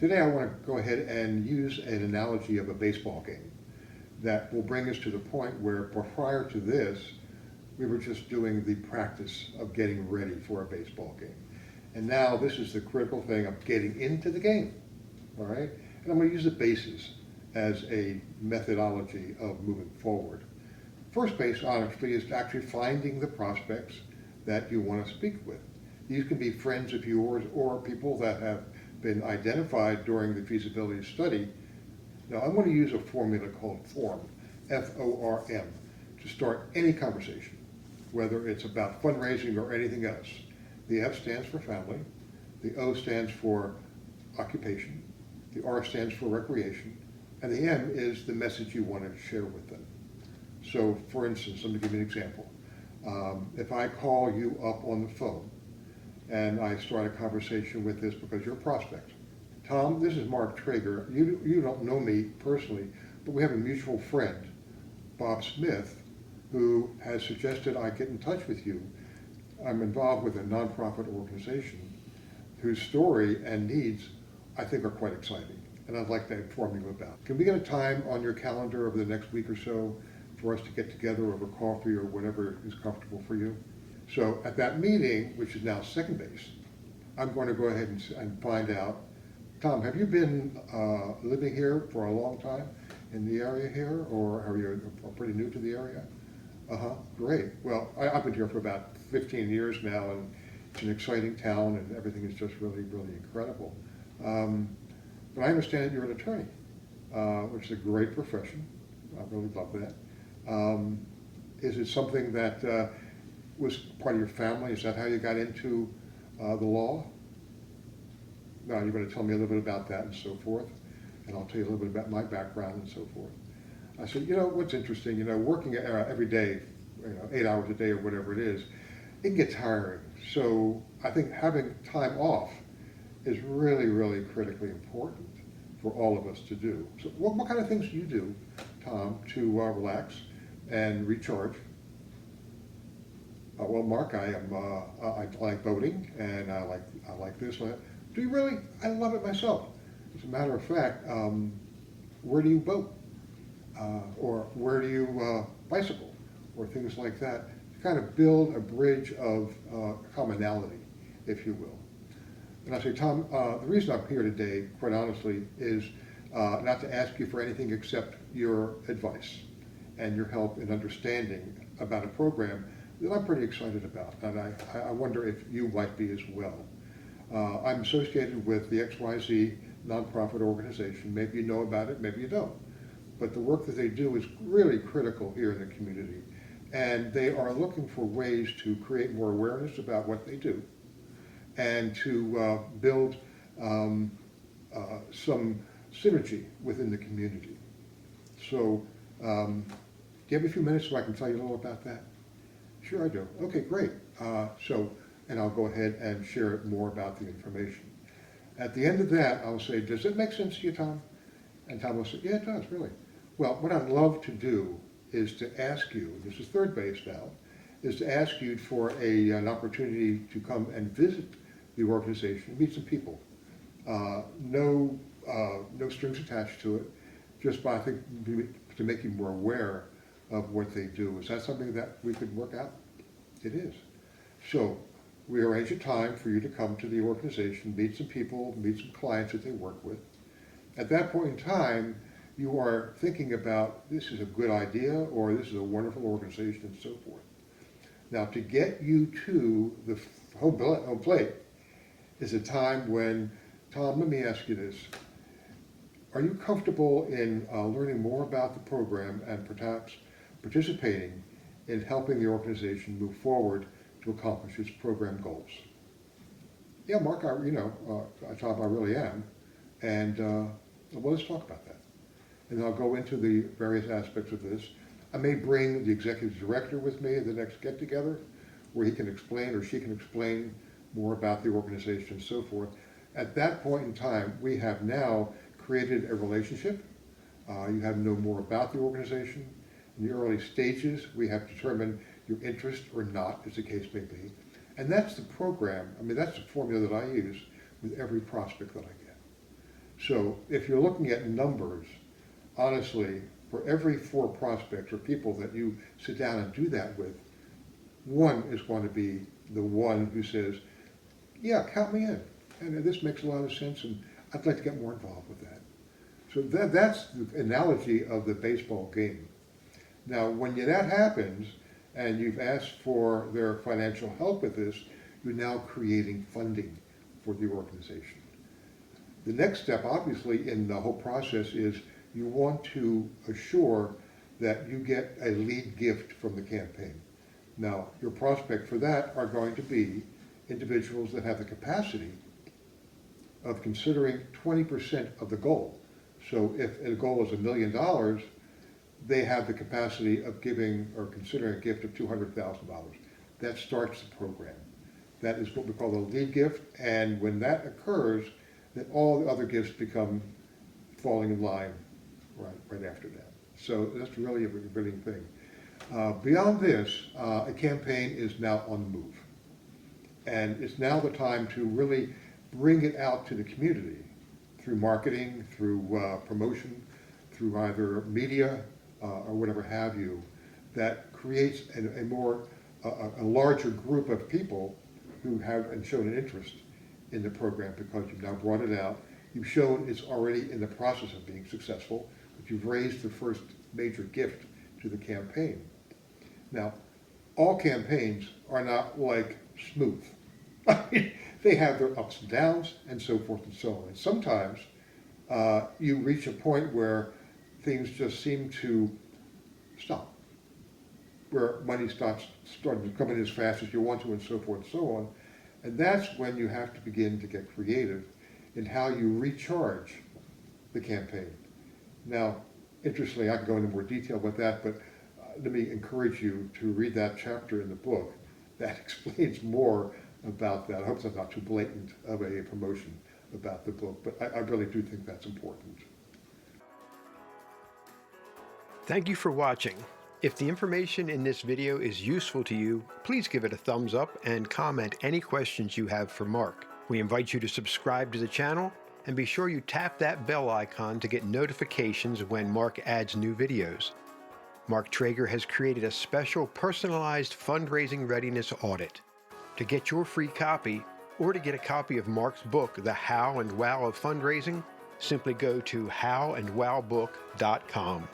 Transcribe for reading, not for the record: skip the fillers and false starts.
Today I want to go ahead and use an analogy of a baseball game that will bring us to the point where prior to this, we were just doing the practice of getting ready for a baseball game. And now this is the critical thing of getting into the game, all right? And I'm going to use the bases as a methodology of moving forward. First base, honestly, is actually finding the prospects that you want to speak with. These can be friends of yours or people that have been identified during the feasibility study. Now, I'm going to use a formula called FORM, F-O-R-M, to start any conversation, whether it's about fundraising or anything else. The F stands for family, the O stands for occupation, the R stands for recreation, and the M is the message you want to share with them. So, for instance, let me give you an example. If I call you up on the phone and I start a conversation with this because you're a prospect. Tom, this is Mark Traeger. You don't know me personally, but we have a mutual friend, Bob Smith, who has suggested I get in touch with you. I'm involved with a nonprofit organization whose story and needs I think are quite exciting, and I'd like to inform you about. Can we get a time on your calendar over the next week or so for us to get together over coffee or whatever is comfortable for you? So at that meeting, which is now second base, I'm going to go ahead and find out, Tom, have you been living here for a long time in the area here, or are you pretty new to the area? Great. Well, I've been here for about 15 years now, and it's an exciting town, and everything is just really, really incredible. But I understand that you're an attorney, which is a great profession. I really love that. Is it something that was part of your family? Is that how you got into the law? No, you're going to tell me a little bit about that and so forth, and I'll tell you a little bit about my background and so forth. I said, what's interesting, working every day, 8 hours a day or whatever it is, it can get tiring. So I think having time off is really, really critically important for all of us to do. So what kind of things do you do, Tom, to relax and recharge? Well, Mark, I like boating, and I like this. Do you really? I love it myself. As a matter of fact, where do you boat? Or where do you bicycle? Or things like that, to kind of build a bridge of commonality, if you will. And I say, Tom, the reason I'm here today, quite honestly, is not to ask you for anything except your advice and your help in understanding about a program that I'm pretty excited about, and I wonder if you might be as well. I'm associated with the XYZ nonprofit organization. Maybe you know about it, maybe you don't. But the work that they do is really critical here in the community. And they are looking for ways to create more awareness about what they do and to build some synergy within the community. So, do you have a few minutes so I can tell you a little about that? Sure I do. Okay, great. And I'll go ahead and share more about the information. At the end of that, I'll say, does it make sense to you, Tom? And Tom will say, yeah, it does, really. Well, what I'd love to do is to ask you, this is third base now, is to ask you for an opportunity to come and visit the organization, meet some people. No strings attached to it, just by, I think, to make you more aware of what they do. Is that something that we could work out? It is. So we arrange a time for you to come to the organization, meet some people, meet some clients that they work with. At that point in time, you are thinking about, this is a good idea, or this is a wonderful organization, and so forth. Now, to get you to the home plate is a time when, Tom, let me ask you this. Are you comfortable in learning more about the program and perhaps participating in helping the organization move forward to accomplish its program goals? Yeah, Mark, Tom, I really am. And well, let's talk about that. And I'll go into the various aspects of this. I may bring the executive director with me at the next get-together, where he can explain or she can explain more about the organization and so forth. At that point in time, we have now created a relationship. You have to know more about the organization. In the early stages, we have determined your interest or not, as the case may be. And that's the program, that's the formula that I use with every prospect that I get. So if you're looking at numbers, honestly, for every 4 prospects or people that you sit down and do that with, one is going to be the one who says, yeah, count me in. And this makes a lot of sense, and I'd like to get more involved with that. So that's the analogy of the baseball game. Now, when that happens, and you've asked for their financial help with this, you're now creating funding for the organization. The next step, obviously, in the whole process is you want to assure that you get a lead gift from the campaign. Now, your prospect for that are going to be individuals that have the capacity of considering 20% of the goal. So if the goal is $1 million, they have the capacity of giving or considering a gift of $200,000. That starts the program. That is what we call the lead gift, and when that occurs, then all the other gifts become falling in line right after that. So that's really a brilliant thing. Beyond this, a campaign is now on the move. And it's now the time to really bring it out to the community through marketing, through promotion, through either media or whatever have you, that creates a larger group of people who have and shown an interest in the program because you've now brought it out. You've shown it's already in the process of being successful, but you've raised the first major gift to the campaign. Now, all campaigns are not like smooth. They have their ups and downs and so forth and so on. And sometimes you reach a point where things just seem to stop, where money starts to come in as fast as you want to and so forth and so on. And that's when you have to begin to get creative in how you recharge the campaign. Now, interestingly, I can go into more detail about that, but let me encourage you to read that chapter in the book that explains more about that. I hope that's not too blatant of a promotion about the book, but I really do think that's important. Thank you for watching. If the information in this video is useful to you, please give it a thumbs up and comment any questions you have for Mark. We invite you to subscribe to the channel and be sure you tap that bell icon to get notifications when Mark adds new videos. Mark Traeger has created a special personalized fundraising readiness audit. To get your free copy or to get a copy of Mark's book, The How and Wow of Fundraising, simply go to howandwowbook.com.